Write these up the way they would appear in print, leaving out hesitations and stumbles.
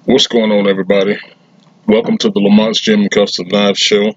What's going on, everybody? Welcome to the Lamonts G Custom Live Show,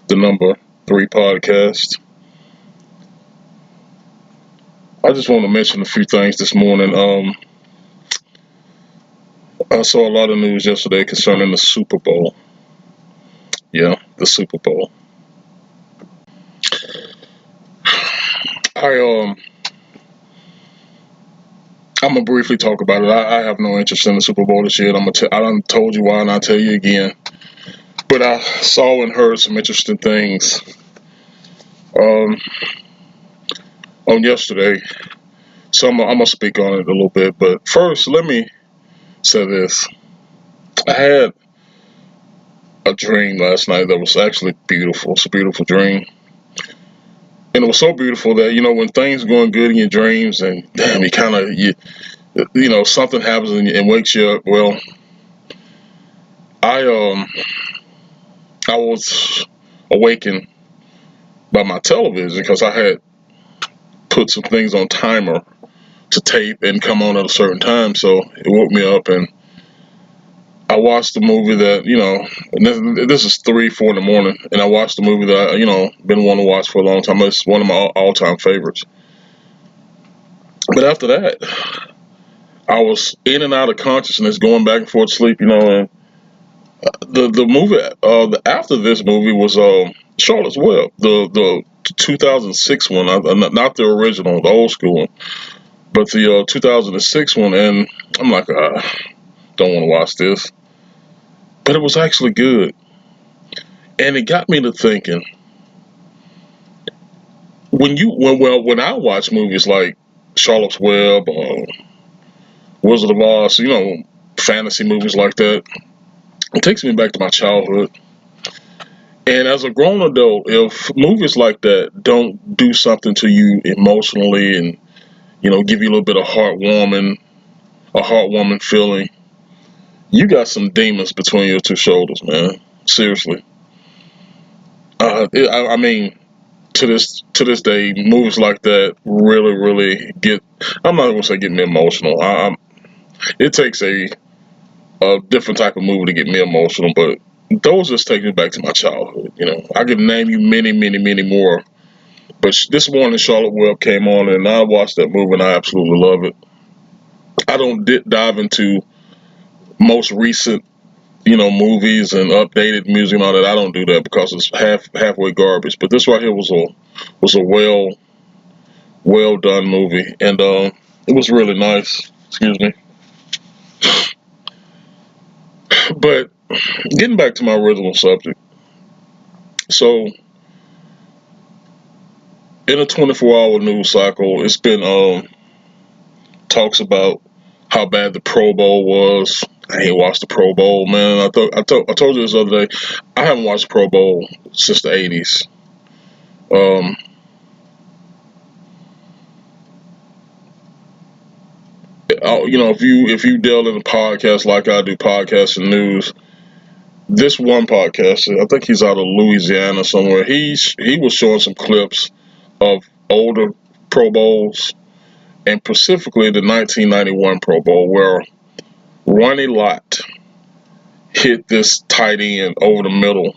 the number 3 podcast. I just want to mention a few things this morning. I saw a lot of news yesterday concerning the Super Bowl. Yeah, the Super Bowl. I I'm gonna briefly talk about it. I have no interest in the Super Bowl this year. I done told you why, and I'll tell you again. But I saw and heard some interesting things um, on yesterday. So I'm gonna speak on it a little bit. But first, let me say this. I had a dream last night that was actually beautiful. It's a beautiful dream. And it was so beautiful that, when things are going good in your dreams and damn, something happens and wakes you up. Well, I, I was awakened by my television because I had put some things on timer to tape and come on at a certain time. So it woke me up and I watched the movie that, and this is 3, 4 in the morning, and I watched the movie that been wanting to watch for a long time. It's one of my all-time favorites. But after that, I was in and out of consciousness, going back and forth to sleep, and the movie after this movie was Charlotte's Web, the 2006 one, not the original, the old school one, but the 2006 one, and I'm like, don't want to watch this, but it was actually good, and it got me to thinking. When I watch movies like Charlotte's Web, Wizard of Oz, fantasy movies like that, it takes me back to my childhood. And as a grown adult, if movies like that don't do something to you emotionally and give you a little bit of a heartwarming feeling, you got some demons between your two shoulders, man. Seriously. I mean, to this day, movies like that really, really get. I'm not gonna say get me emotional. It takes a different type of movie to get me emotional, but those just take me back to my childhood. I could name you many, many, many more. But this morning, Charlotte Web came on, and I watched that movie, and I absolutely love it. I don't dive into most recent, movies and updated music and all that. I don't do that because it's halfway garbage. But this right here was a well done movie, and it was really nice. Excuse me. But getting back to my original subject, so in a 24-hour news cycle, it's been talks about how bad the Pro Bowl was. I ain't watched the Pro Bowl, man. I told you this other day. I haven't watched Pro Bowl since the '80s. Um, if you delve into podcasts like I do, podcasts and news, this one podcaster, I think he's out of Louisiana somewhere. He was showing some clips of older Pro Bowls, and specifically the 1991 Pro Bowl, where Ronnie Lott hit this tight end over the middle.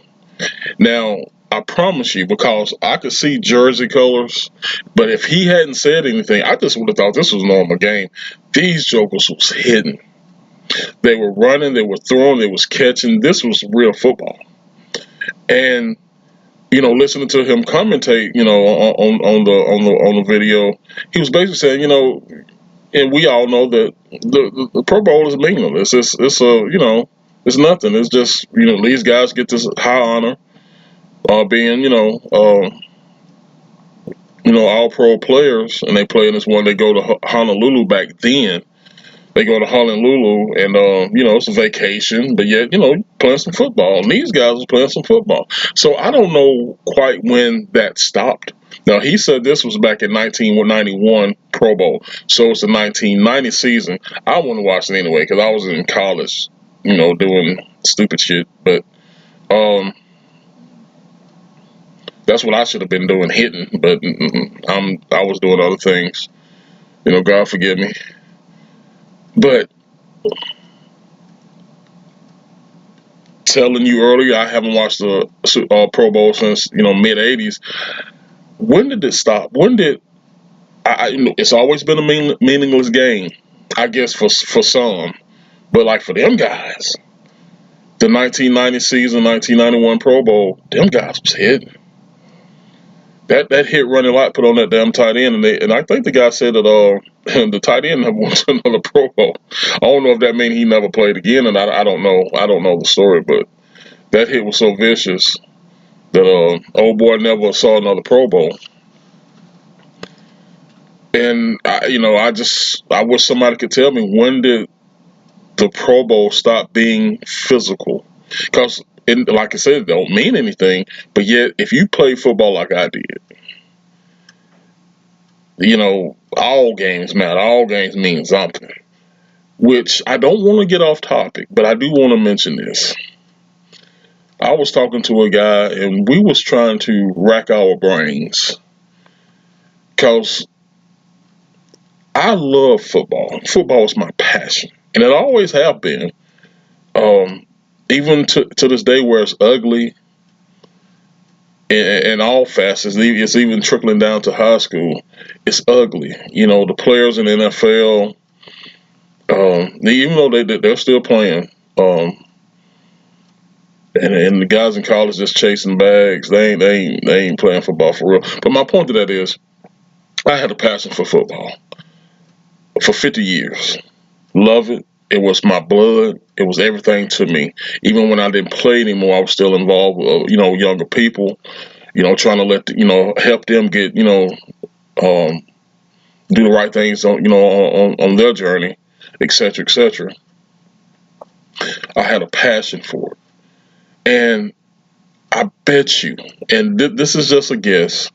Now, I promise you, because I could see jersey colors, but if he hadn't said anything, I just would have thought this was a normal game. These jokers was hitting. They were running, they were throwing, they was catching. This was real football. And listening to him commentate, on the video, he was basically saying, and we all know that the Pro Bowl is meaningless. It's nothing. It's just these guys get this high honor, being all pro players, and they play in this one. They go to Honolulu back then. They go to Honolulu, and it's a vacation, but yet playing some football. And these guys was playing some football. So I don't know quite when that stopped. Now he said this was back in 1991 Pro Bowl, so it's the 1990 season. I want to watch it anyway because I was in college, doing stupid shit. But that's what I should have been doing, hitting. But I was doing other things. God forgive me. But telling you earlier, I haven't watched the Pro Bowl since mid '80s. When did it stop? When did it's always been a meaningless game, I guess for some, but like for them guys, the 1990 season, 1991 Pro Bowl, them guys was hitting. That hit running light put on that damn tight end, and I think the guy said that the tight end never went to another Pro Bowl. I don't know if that means he never played again, and I don't know. I don't know the story, but that hit was so vicious that old boy never saw another Pro Bowl. And I wish somebody could tell me, when did the Pro Bowl stop being physical? Because like I said, it don't mean anything, but yet if you play football like I did, all games matter. All games mean something. Which, I don't want to get off topic, but I do want to mention this. I was talking to a guy, and we was trying to rack our brains because I love football. Football is my passion, and it always have been. Even to this day, where it's ugly in all facets, it's even trickling down to high school. It's ugly. The players in the NFL, even though they're still playing, and the guys in college just chasing bags, they ain't playing football for real. But my point to that is, I had a passion for football for 50 years. Love it. It was my blood. It was everything to me. Even when I didn't play anymore, I was still involved with younger people. Trying to help them get um, do the right things on their journey, etc., etc. I had a passion for it, and I bet you, and this is just a guess,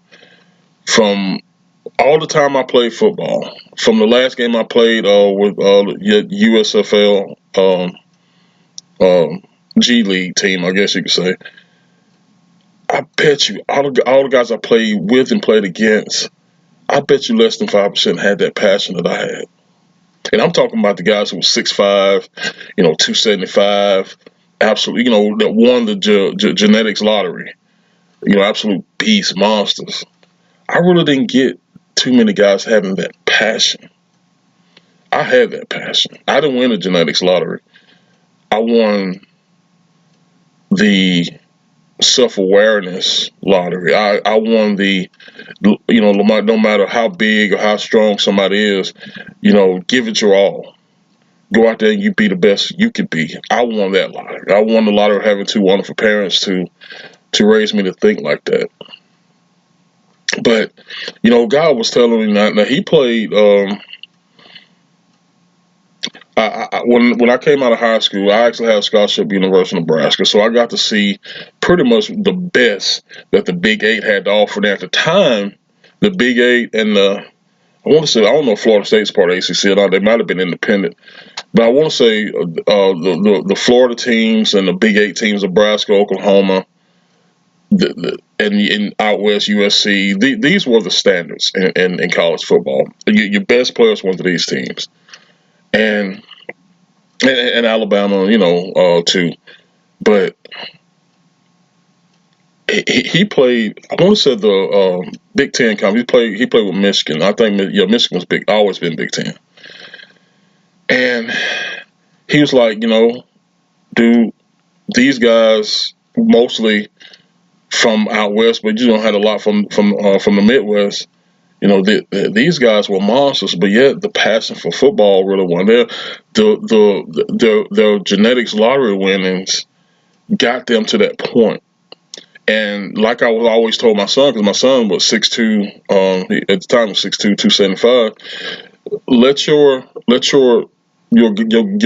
from all the time I played football, from the last game I played with USFL um, G League team, I guess you could say. I bet you all the guys I played with and played against, I bet you less than 5% had that passion that I had. And I'm talking about the guys who were 6'5", 275, absolutely, that won the genetics lottery, absolute beast monsters. I really didn't get too many guys having that passion. I had that passion. I didn't win the genetics lottery. I won the self-awareness lottery. I won the, no matter how big or how strong somebody is, give it your all. Go out there and you be the best you could be. I won that lottery. I won the lottery of having two wonderful parents to raise me to think like that. But, God was telling me now he played. When I came out of high school, I actually had a scholarship at University of Nebraska, so I got to see pretty much the best that the Big Eight had to offer. And at the time, the Big Eight and I want to say, I don't know if Florida State's part of ACC or not. They might have been independent, but I want to say the Florida teams and the Big Eight teams, Nebraska, Oklahoma, and out west USC. These were the standards in college football. Your best players went to these teams, and Alabama, too. But he played. I want to say the Big Ten conference. He played with Michigan. I think Michigan was big. Always been Big Ten. And he was like, dude, these guys mostly from out west, but had a lot from the Midwest. These guys were monsters, but yet the passion for football really wasn't there. The genetics lottery winnings got them to that point. And like I was always told my son, because my son was 6'2", at the time was 6'2", 275. Let your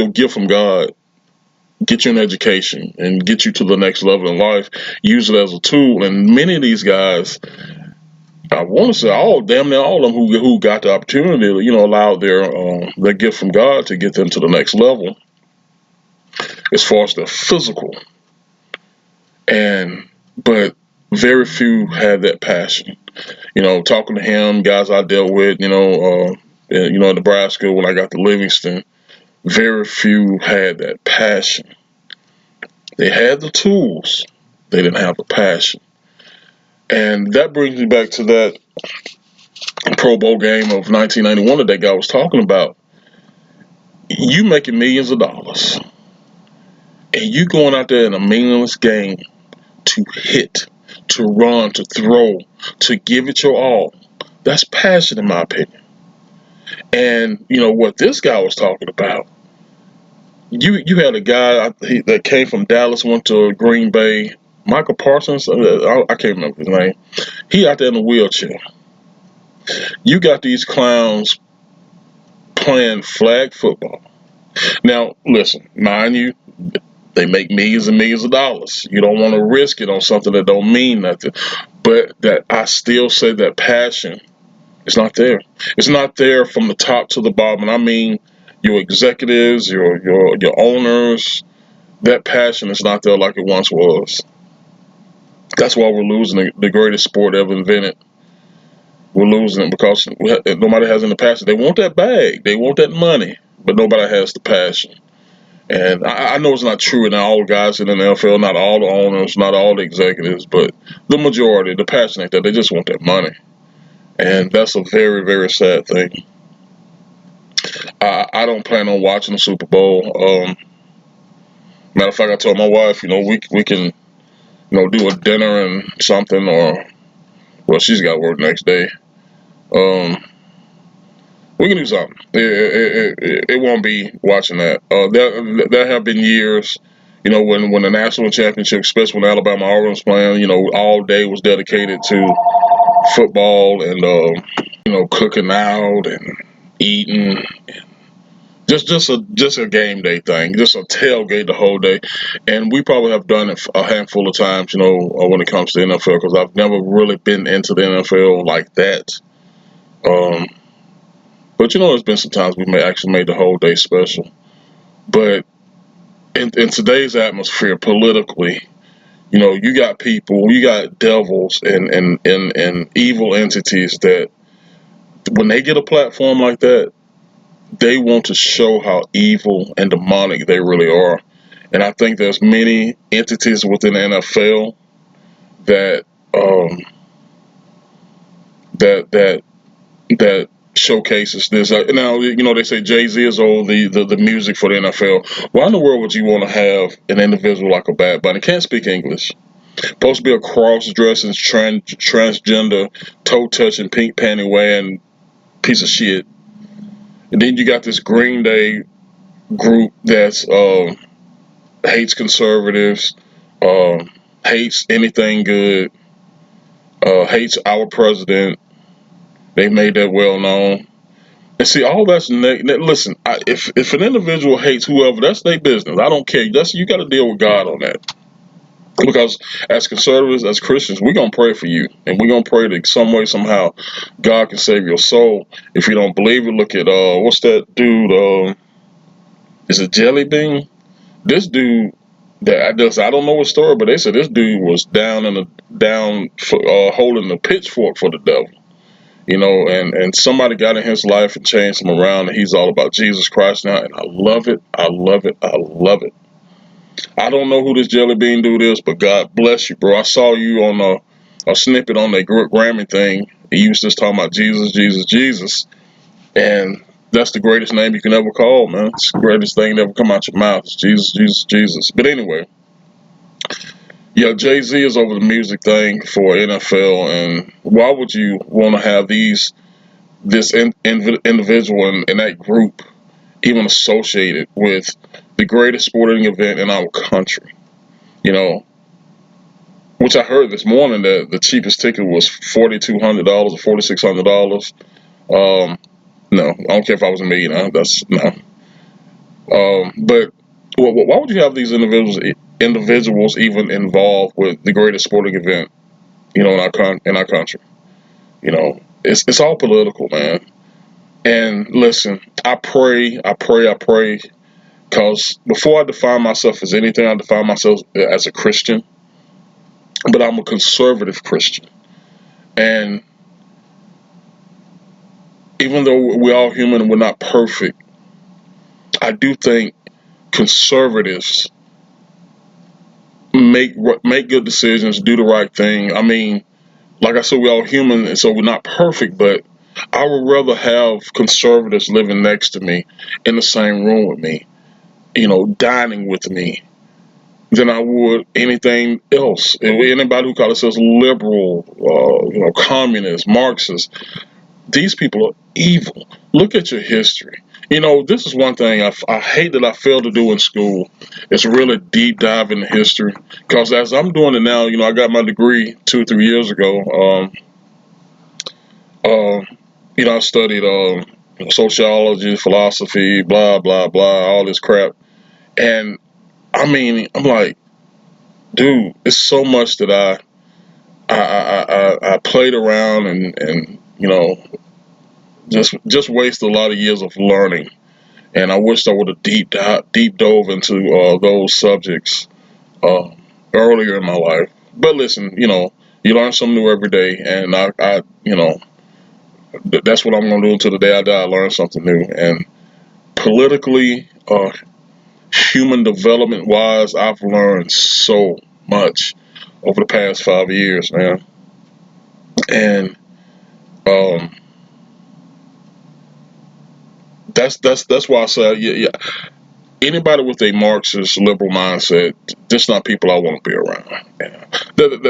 gift from God get you an education and get you to the next level in life. Use it as a tool. And many of these guys, I want to say damn near all of them who got the opportunity, allowed their gift from God to get them to the next level as far as the physical. But very few had that passion. Talking to him, guys I dealt with, in Nebraska when I got to Livingston, very few had that passion. They had the tools. They didn't have the passion. And that brings me back to that Pro Bowl game of 1991 that guy was talking about. You making millions of dollars, and you going out there in a meaningless game to hit, to run, to throw, to give it your all. That's passion, in my opinion. And you know what this guy was talking about. You had a guy that came from Dallas, went to Green Bay. Michael Parsons, I can't remember his name. He out there in a wheelchair. You got these clowns playing flag football. Now, listen, mind you, they make millions and millions of dollars. You don't want to risk it on something that don't mean nothing. But that I still say that passion is not there. It's not there from the top to the bottom. And I mean your executives, your owners, that passion is not there like it once was. That's why we're losing the greatest sport ever invented. We're losing it because nobody has any passion. They want that bag. They want that money. But nobody has the passion. And I know it's not true in all guys in the NFL, not all the owners, not all the executives, but the majority, the passion ain't that. They just want that money. And that's a very, very sad thing. I don't plan on watching the Super Bowl. Matter of fact, I told my wife, we can, do a dinner and something, or well, she's got work next day. Um, we can do something. It won't be watching that. There have been years, when the national championship, especially when Alabama Auburn was playing, all day was dedicated to football and cooking out and eating. Just a game day thing, just a tailgate the whole day, and we probably have done it a handful of times, when it comes to NFL, because I've never really been into the NFL like that. Um, but there's been some times we may actually made the whole day special. But in today's atmosphere, politically, you got people, you got devils and evil entities that when they get a platform like that, they want to show how evil and demonic they really are. And I think there's many entities within the NFL that that that showcases this. Now, they say Jay-Z is all the music for the NFL. Why in the world would you want to have an individual like a Bad Bunny? Can't speak English. Supposed to be a cross-dressing, transgender, toe-touching, pink panty wearing piece of shit. And then you got this Green Day group that's hates conservatives, hates anything good, hates our president. They made that well known. And see, all that's listen. If an individual hates whoever, that's their business. I don't care. You got to deal with God on that. Because as conservatives, as Christians, we're gonna pray for you, and we're gonna pray that some way, somehow, God can save your soul. If you don't believe it, look at what's that dude? Is it Jelly Bean? This dude that I don't know his story, but they said this dude was down for, holding the pitchfork for the devil. And somebody got in his life and changed him around, and he's all about Jesus Christ now, and I love it. I love it. I love it. I don't know who this Jelly Bean dude is, but God bless you, bro. I saw you on a snippet on that Grammy thing, and you was just talking about Jesus, Jesus, Jesus, and that's the greatest name you can ever call, man. It's the greatest thing that ever come out your mouth. It's Jesus, Jesus, Jesus. But anyway, yeah, Jay-Z is over the music thing for NFL, and why would you want to have this individual and that group even associated with the greatest sporting event in our country? You know, which I heard this morning that the cheapest ticket was $4,200 or $4,600. No, I don't care if I was a millionaire. That's no. But why would you have these individuals even involved with the greatest sporting event, in our country? It's all political, man. And listen, I pray, because before I define myself as anything, I define myself as a Christian, but I'm a conservative Christian. And even though we're all human and we're not perfect, I do think conservatives make good decisions, do the right thing. I mean, like I said, we're all human, and so we're not perfect, but I would rather have conservatives living next to me in the same room with me, dining with me, than I would anything else. Anybody who calls themselves liberal, communist, Marxist, these people are evil. Look at your history. This is one thing I hate that I failed to do in school. It's really deep dive into history. Because as I'm doing it now, I got my degree 2 or 3 years ago. Um, I studied sociology, philosophy, blah, blah, blah, all this crap. And I mean, I'm like, dude, it's so much that I played around and just wasted a lot of years of learning. And I wished I would have deep dove into those subjects uh, earlier in my life. But listen, you learn something new every day, and that's what I'm going to do until the day I die. I learn something new, and politically, human development wise, I've learned so much over the past 5 years, man. And um, that's why I say, yeah. Anybody with a Marxist liberal mindset, that's not people I want to be around. Yeah.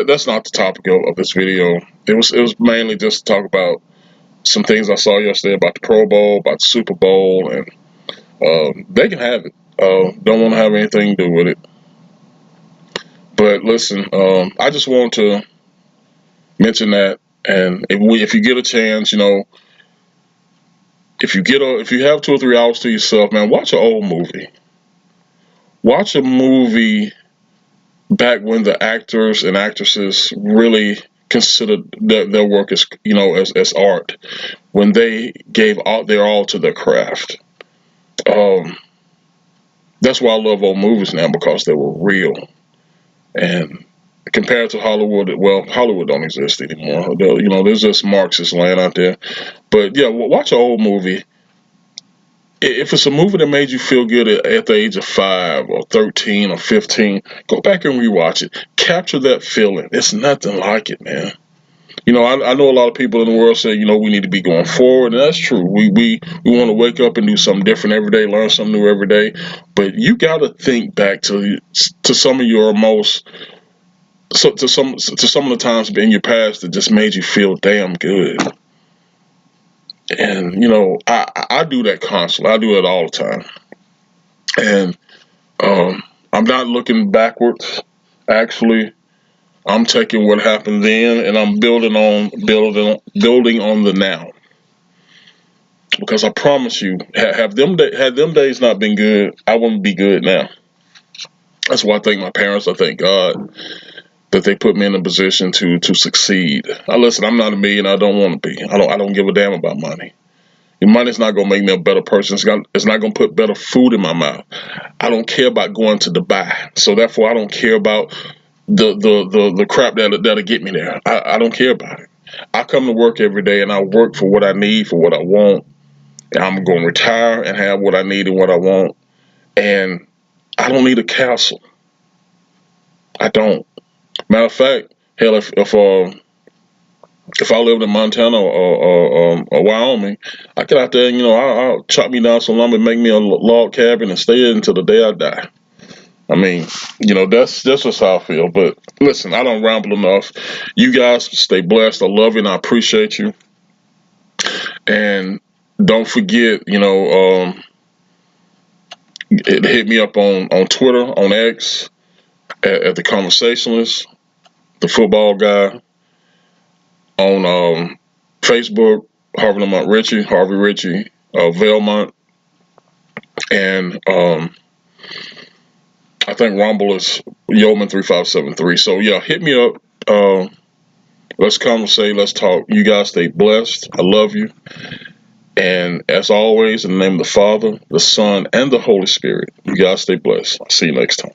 That's not the topic of this video. It was mainly just to talk about some things I saw yesterday about the Pro Bowl, about the Super Bowl, and they can have it. Don't want to have anything to do with it. But listen, I just want to mention that, and if you get a chance, if you have 2 or 3 hours to yourself, man, watch an old movie. Watch a movie back when the actors and actresses really considered their work as as art, when they gave all their all to their craft. Um, that's why I love old movies now, because they were real. And compared to Hollywood, well, Hollywood don't exist anymore. There's just Marxist land out there. But yeah, watch an old movie. If it's a movie that made you feel good at the age of 5 or 13 or 15, go back and rewatch it. Capture that feeling. It's nothing like it, man. I know a lot of people in the world say, we need to be going forward, and that's true. We want to wake up and do something different every day, learn something new every day. But you got to think back to some of your most to some of the times in your past that just made you feel damn good. And I do that constantly. I do it all the time. And I'm not looking backwards. Actually, I'm taking what happened then, and I'm building on the now. Because I promise you, had them days not been good, I wouldn't be good now. That's why I thank my parents. I thank God that they put me in a position to succeed. Now, listen, I'm not a millionaire. I don't want to be. I don't give a damn about money. Money's not gonna make me a better person. It's not gonna put better food in my mouth. I don't care about going to Dubai, so therefore I don't care about the crap that'll get me there. I don't care about it. I come to work every day and I work for what I need, for what I want. And I'm gonna retire and have what I need and what I want. And I don't need a castle. I don't. Matter of fact, hell, if I lived in Montana or Wyoming, I get out there and I'll chop me down some lumber, make me a log cabin, and stay in until the day I die. I mean, that's just how I feel. But listen, I don't ramble enough. You guys stay blessed. I love you and I appreciate you. And don't forget, hit me up on Twitter, on X, at the Conversationalist, the football guy, on Facebook, Harvey Ritchie, Velmont, and I think Rumble is Yeoman3573. So yeah, hit me up. Let's conversate. Let's talk. You guys stay blessed. I love you. And as always, in the name of the Father, the Son, and the Holy Spirit, you guys stay blessed. I'll see you next time.